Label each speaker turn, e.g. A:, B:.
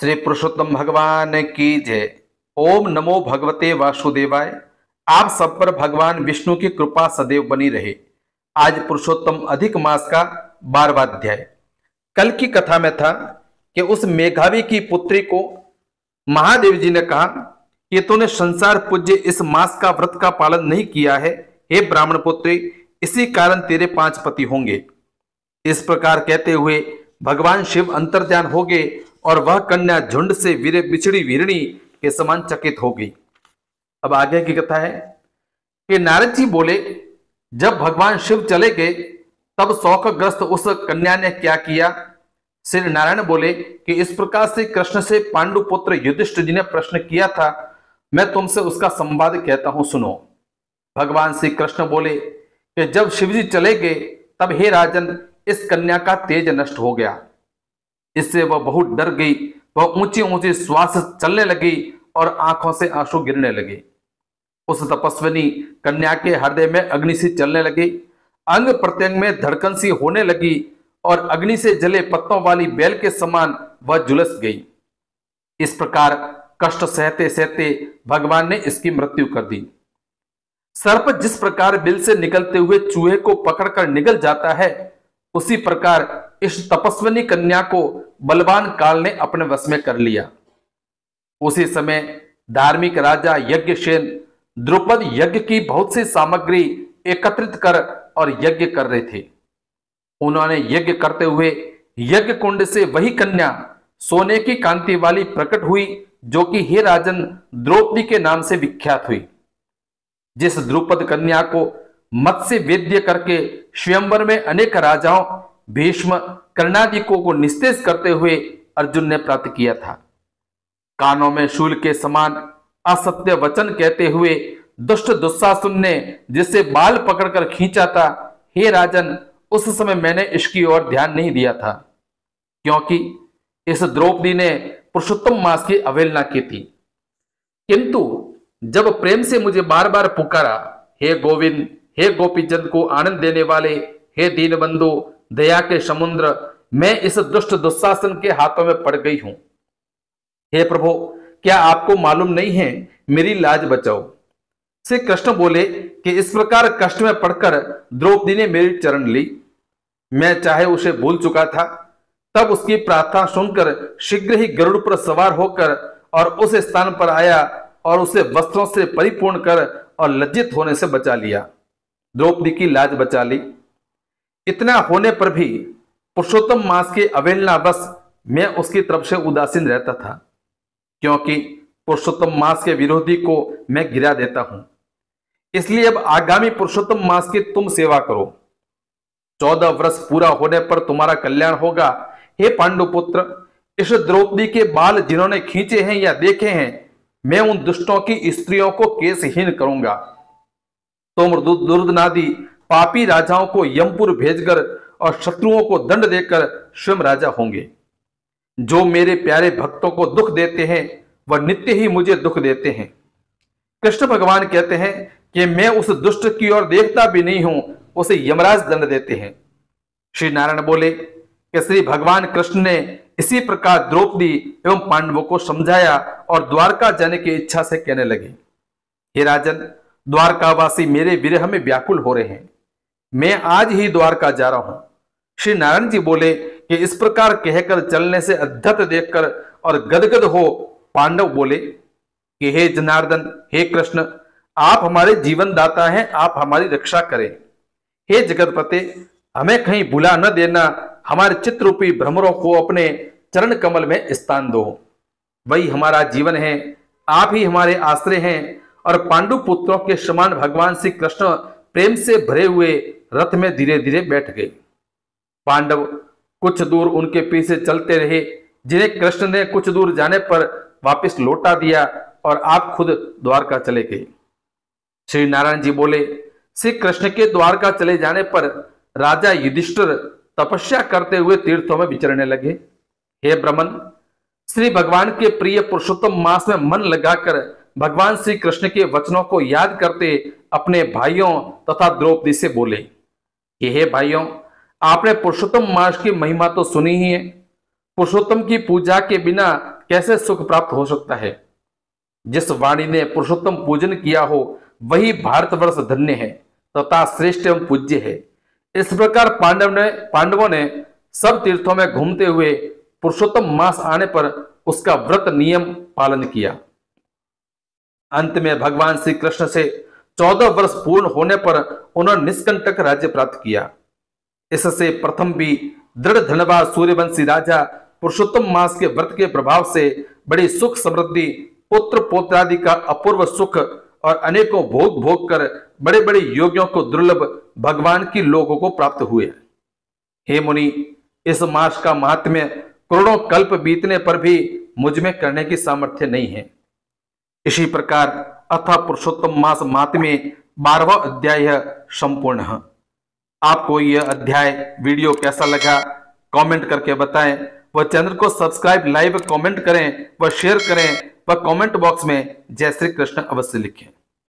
A: श्री पुरुषोत्तम भगवान की जय। ओम नमो भगवते वासुदेवाय। आप सब पर भगवान विष्णु की कृपा सदैव बनी रहे। आज पुरुषोत्तम अधिक मास का 12वां अध्याय। कल की कथा में था कि उस मेघावी की पुत्री को महादेव जी ने कहा कि तूने संसार पूज्य इस मास का व्रत का पालन नहीं किया है। हे ब्राह्मण पुत्री, इसी कारण तेरे 5 पति होंगे। इस प्रकार कहते हुए भगवान शिव अंतर्ध्यान हो गए और वह कन्या झुंड से वीरे बिछड़ी वीरणी के समान चकित हो गई। अब आगे की कथा है कि नारद जी बोले, जब भगवान शिव चले गए तब शोकग्रस्त उस कन्या ने क्या किया। श्री नारायण बोले कि इस प्रकार से कृष्ण से पांडु पुत्र युधिष्ठिर जी ने प्रश्न किया था, मैं तुमसे उसका संवाद कहता हूं, सुनो। भगवान श्री कृष्ण बोले कि जब शिवजी चले गए तब हे राजन, इस कन्या का तेज नष्ट हो गया। इससे वह बहुत डर गई। वह ऊंची ऊंची श्वास चलने लगी और आंखों से आंसू गिरने लगे। उस तपस्विनी कन्या के हृदय में अग्नि सी चलने लगी, अंग प्रत्यंग में धड़कन सी होने लगी और अग्नि से जले पत्तों वाली बेल के समान वह झुलस गई। इस प्रकार कष्ट सहते सहते भगवान ने इसकी मृत्यु कर दी। सर्प जिस प्रकार बिल से निकलते हुए चूहे को पकड़कर निगल जाता है, उसी प्रकार इस तपस्विनी कन्या को बलवान काल ने अपने वश में कर लिया। उसी समय धार्मिक राजा यज्ञसेन द्रुपद यज्ञ की बहुत सी सामग्री एकत्रित कर और यज्ञ कर रहे थे। उन्होंने यज्ञ करते हुए यज्ञ कुंड से वही कन्या सोने की कांति वाली प्रकट हुई, जो कि हे राजन द्रौपदी के नाम से विख्यात हुई। जिस द्रुपद कन्या को मत्स्य वेद्य करके स्वयंवर में अनेक राजाओं भीष्म कर्णादिकों को निस्तेज करते हुए अर्जुन ने प्राप्त किया था। कानों में शूल के समान असत्य वचन कहते हुए दुष्ट दुस्साहसन ने जिससे बाल पकड़कर खींचा था, हे राजन, उस समय मैंने इसकी ओर ध्यान नहीं दिया था, क्योंकि इस द्रौपदी ने पुरुषोत्तम मास की अवहेलना की थी। किंतु जब प्रेम से मुझे बार बार पुकारा, हे गोविंद, हे गोपीजन को आनंद देने वाले, हे दीनबंधु, दया के समुद्र, मैं इस दुष्ट दुस्शासन के हाथों में पड़ गई हूं। हे प्रभु, क्या आपको मालूम नहीं है, मेरी लाज बचाओ। श्री कृष्ण बोले कि इस प्रकार कष्ट में पड़कर द्रौपदी ने मेरी चरण ली। मैं चाहे उसे भूल चुका था, तब उसकी प्रार्थना सुनकर शीघ्र ही गरुड़ पर सवार होकर और उस स्थान पर आया और उसे वस्त्रों से परिपूर्ण कर और लज्जित होने से बचा लिया। द्रौपदी की लाज बचा ली। इतना होने पर भी पुरुषोत्तम मास के अवहेलनावश मैं उसकी तरफ से उदासीन रहता था, क्योंकि पुरुषोत्तम मास के विरोधी को मैं गिरा देता हूं। इसलिए अब आगामी पुरुषोत्तम मास की तुम सेवा करो। 14 वर्ष पूरा होने पर तुम्हारा कल्याण होगा। हे पांडुपुत्र, इस द्रौपदी के बाल जिन्होंने खींचे हैं या देखे हैं, मैं उन दुष्टों की स्त्रियों को केसहीन करूंगा। तुम दुर्दनादि पापी राजाओं को यमपुर भेजकर और शत्रुओं को दंड देकर स्वयं राजा होंगे। जो मेरे प्यारे भक्तों को दुख देते हैं वह नित्य ही मुझे दुख देते हैं। कृष्ण भगवान कहते हैं कि मैं उस दुष्ट की ओर देखता भी नहीं हूं, उसे यमराज दंड देते हैं। श्री नारायण बोले कि श्री भगवान कृष्ण ने इसी प्रकार द्रौपदी एवं पांडवों को समझाया और द्वारका जाने की इच्छा से कहने लगे, हे राजन, द्वारकावासी मेरे विरह में व्याकुल हो रहे हैं। मैं आज ही द्वारका जा रहा हूं। श्री नारायण जी बोले कि इस प्रकार कहकर चलने से अद्भुत देखकर और गदगद हो पांडव बोले कि हे जनार्दन, हे कृष्ण, आप हमारे जीवन दाता हैं, आप हमारी रक्षा करें। हे जगतपते, हमें कहीं भुला न देना, हमारे चित्रूपी भ्रमरों को अपने चरण कमल में स्थान दो। वही हमारा जीवन है, आप ही हमारे आश्रय हैं। और पांडु पुत्रों के समान भगवान श्री कृष्ण प्रेम से भरे हुए रथ में धीरे धीरे बैठ गए। पांडव कुछ दूर उनके पीछे चलते रहे, जिन्हें कृष्ण ने कुछ दूर जाने पर वापस लौटा दिया और आप खुद द्वारका चले गए। श्री नारायण जी बोले, श्री कृष्ण के द्वारका चले जाने पर राजा युधिष्ठिर तपस्या करते हुए तीर्थों में विचरने लगे। हे ब्रह्मन, श्री भगवान के प्रिय पुरुषोत्तम मास में मन लगाकर भगवान श्री कृष्ण के वचनों को याद करते अपने भाइयों तथा द्रौपदी से बोले कि हे भाइयों, आपने पुरुषोत्तम मास की महिमा तो सुनी ही है। पुरुषोत्तम की पूजा के बिना कैसे सुख प्राप्त हो सकता है। जिस वाणी ने पुरुषोत्तम पूजन किया हो वही भारतवर्ष धन्य है तथा श्रेष्ठ एवं पूज्य है। इस प्रकार पांडवों ने सब तीर्थों में घूमते हुए पुरुषोत्तम मास आने पर उसका व्रत नियम पालन किया। अंत में भगवान श्री कृष्ण से 14 वर्ष पूर्ण होने पर उन्होंने निष्कंटक राज्य प्राप्त किया। इससे प्रथम भी दृढ़ धनवान सूर्यवंशी राजा पुरुषोत्तम मास के व्रत के प्रभाव से बड़ी सुख समृद्धि, पुत्र पौत्रादि का अपूर्व सुख और अनेकों भोग भोग कर बड़े बड़े योगियों को दुर्लभ भगवान की लोगों को प्राप्त हुए। हे मुनि, इस मास का महात्म्य करोड़ों कल्प बीतने पर भी मुझ में करने की सामर्थ्य नहीं है। इसी प्रकार अथा पुरुषोत्तम मास महात्म्य 12वां अध्याय संपूर्ण है। आपको यह अध्याय वीडियो कैसा लगा कमेंट करके बताएं व चैनल को सब्सक्राइब, लाइव कमेंट करें व शेयर करें व कमेंट बॉक्स में जय श्री कृष्ण अवश्य लिखें।